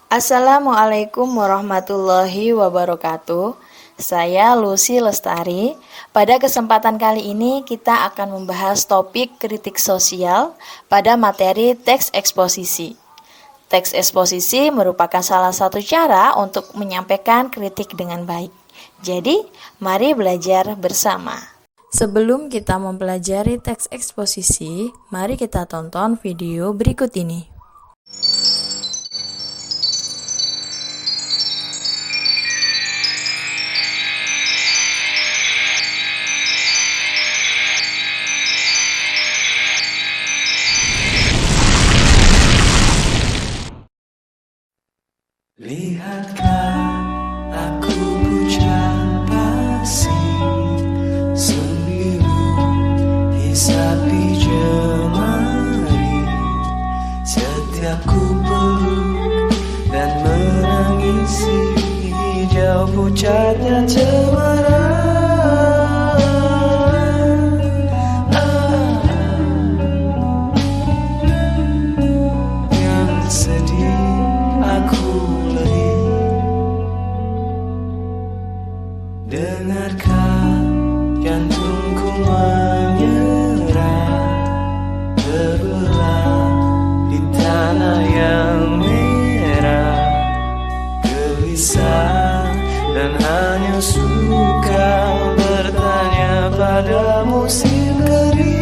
Assalamualaikum warahmatullahi wabarakatuh. Saya Lucy Lestari. Pada kesempatan kali ini kita akan membahas topik kritik sosial pada materi teks eksposisi. Teks eksposisi merupakan salah satu cara untuk menyampaikan kritik dengan baik. Jadi, mari belajar bersama. Sebelum kita mempelajari teks eksposisi, mari kita tonton video berikut ini. Lihatkah aku bujang pasir sembilu hisapi jemari, setiap ku peluk dan menangisi hijau pucatnya cemara. Yang sedih aku dengarkan jantungku menyerah, terbelah di tanah yang merah, gelisah dan hanya suka bertanya pada musim kering.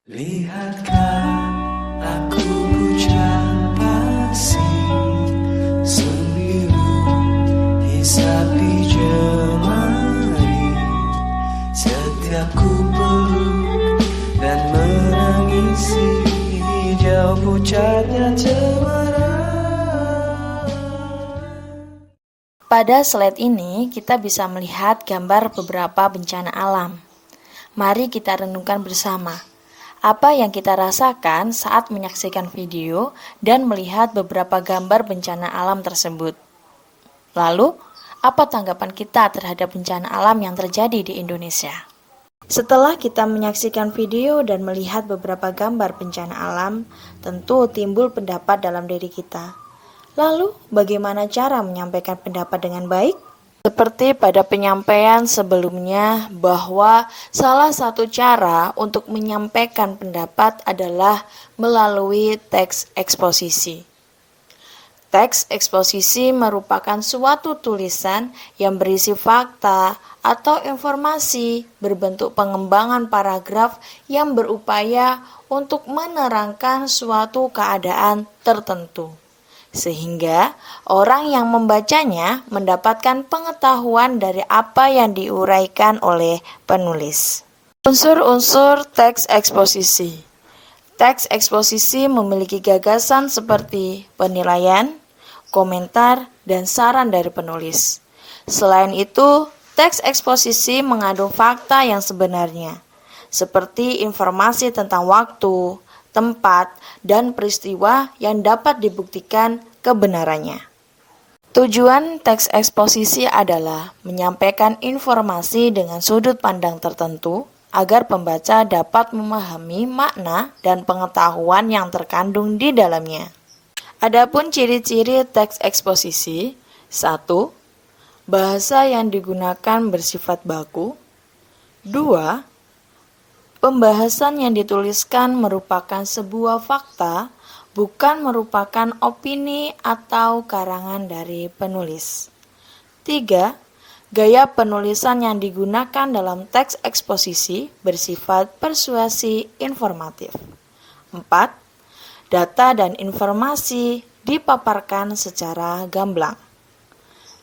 Lihatkah aku bujang pasir sembilu hisapi jemari, setiap ku peluk dan menangisi hijau pucatnya cemara. Pada slide ini kita bisa melihat gambar beberapa bencana alam. Mari kita renungkan bersama. Apa yang kita rasakan saat menyaksikan video dan melihat beberapa gambar bencana alam tersebut? Lalu, apa tanggapan kita terhadap bencana alam yang terjadi di Indonesia? Setelah kita menyaksikan video dan melihat beberapa gambar bencana alam, tentu timbul pendapat dalam diri kita. Lalu, bagaimana cara menyampaikan pendapat dengan baik? Seperti pada penyampaian sebelumnya bahwa salah satu cara untuk menyampaikan pendapat adalah melalui teks eksposisi. Teks eksposisi merupakan suatu tulisan yang berisi fakta atau informasi berbentuk pengembangan paragraf yang berupaya untuk menerangkan suatu keadaan tertentu, sehingga orang yang membacanya mendapatkan pengetahuan dari apa yang diuraikan oleh penulis. Unsur-unsur teks eksposisi. Teks eksposisi memiliki gagasan seperti penilaian, komentar, dan saran dari penulis. Selain itu, teks eksposisi mengandung fakta yang sebenarnya, seperti informasi tentang waktu, tempat, dan peristiwa yang dapat dibuktikan kebenarannya. Tujuan teks eksposisi adalah menyampaikan informasi dengan sudut pandang tertentu agar pembaca dapat memahami makna dan pengetahuan yang terkandung di dalamnya. Adapun ciri-ciri teks eksposisi: 1. Bahasa yang digunakan bersifat baku. 2. Pembahasan yang dituliskan merupakan sebuah fakta, bukan merupakan opini atau karangan dari penulis. 3. Gaya penulisan yang digunakan dalam teks eksposisi bersifat persuasi informatif. 4. Data dan informasi dipaparkan secara gamblang.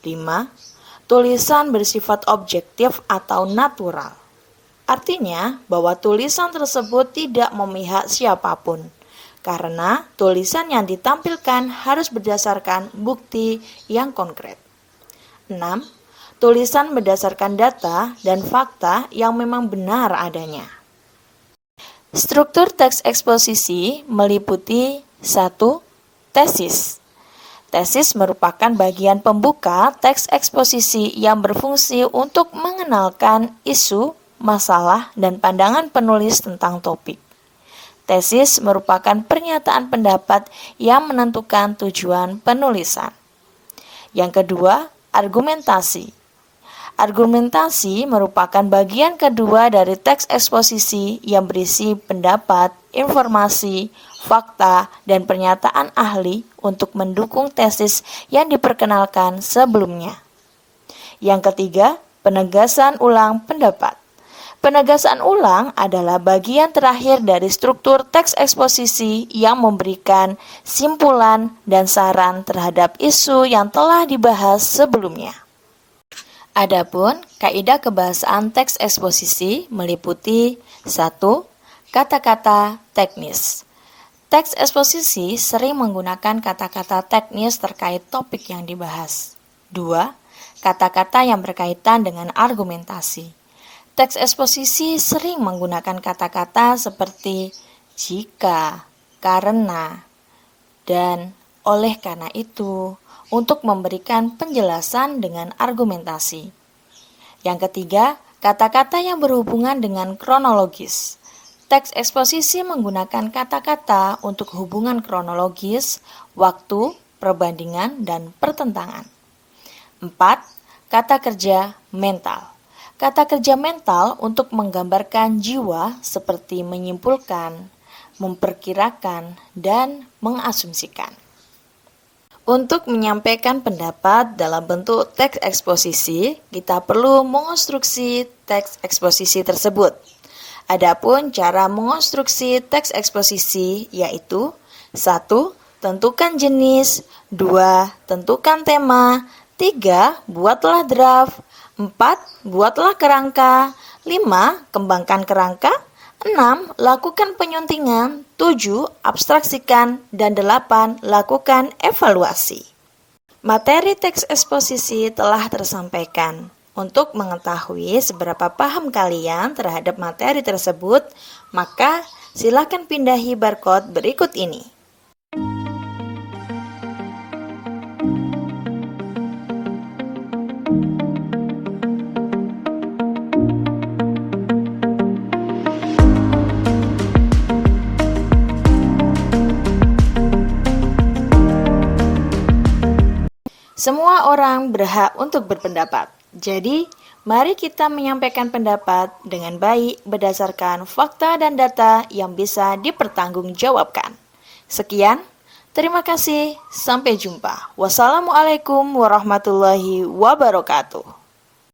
5. Tulisan bersifat objektif atau natural. Artinya bahwa tulisan tersebut tidak memihak siapapun, karena tulisan yang ditampilkan harus berdasarkan bukti yang konkret. 6. Tulisan berdasarkan data dan fakta yang memang benar adanya. Struktur teks eksposisi meliputi 1. Tesis. Tesis merupakan bagian pembuka teks eksposisi yang berfungsi untuk mengenalkan isu, masalah, dan pandangan penulis tentang topik. Tesis merupakan pernyataan pendapat yang menentukan tujuan penulisan. Yang kedua, argumentasi. Argumentasi merupakan bagian kedua dari teks eksposisi yang berisi pendapat, informasi, fakta, dan pernyataan ahli untuk mendukung tesis yang diperkenalkan sebelumnya. Yang ketiga, penegasan ulang pendapat. Penegasan ulang adalah bagian terakhir dari struktur teks eksposisi yang memberikan simpulan dan saran terhadap isu yang telah dibahas sebelumnya. Adapun kaidah kebahasaan teks eksposisi meliputi 1. Kata-kata teknis. Teks eksposisi sering menggunakan kata-kata teknis terkait topik yang dibahas. 2. Kata-kata yang berkaitan dengan argumentasi. Teks eksposisi sering menggunakan kata-kata seperti jika, karena, dan oleh karena itu, untuk memberikan penjelasan dengan argumentasi. Yang ketiga, kata-kata yang berhubungan dengan kronologis. Teks eksposisi menggunakan kata-kata untuk hubungan kronologis, waktu, perbandingan, dan pertentangan. 4. Kata kerja mental. Kata kerja mental untuk menggambarkan jiwa seperti menyimpulkan, memperkirakan, dan mengasumsikan. Untuk menyampaikan pendapat dalam bentuk teks eksposisi, kita perlu mengonstruksi teks eksposisi tersebut. Adapun cara mengonstruksi teks eksposisi yaitu 1. Tentukan jenis, 2. Tentukan tema, 3. Buatlah draft, 4. Buatlah kerangka, 5. Kembangkan kerangka, 6. Lakukan penyuntingan, 7. Abstraksikan, dan 8. Lakukan evaluasi. Materi teks eksposisi telah tersampaikan. Untuk mengetahui seberapa paham kalian terhadap materi tersebut, maka silakan pindahi barcode berikut ini. Semua orang berhak untuk berpendapat. Jadi, mari kita menyampaikan pendapat dengan baik berdasarkan fakta dan data yang bisa dipertanggungjawabkan. Sekian, terima kasih, sampai jumpa. Wassalamualaikum warahmatullahi wabarakatuh.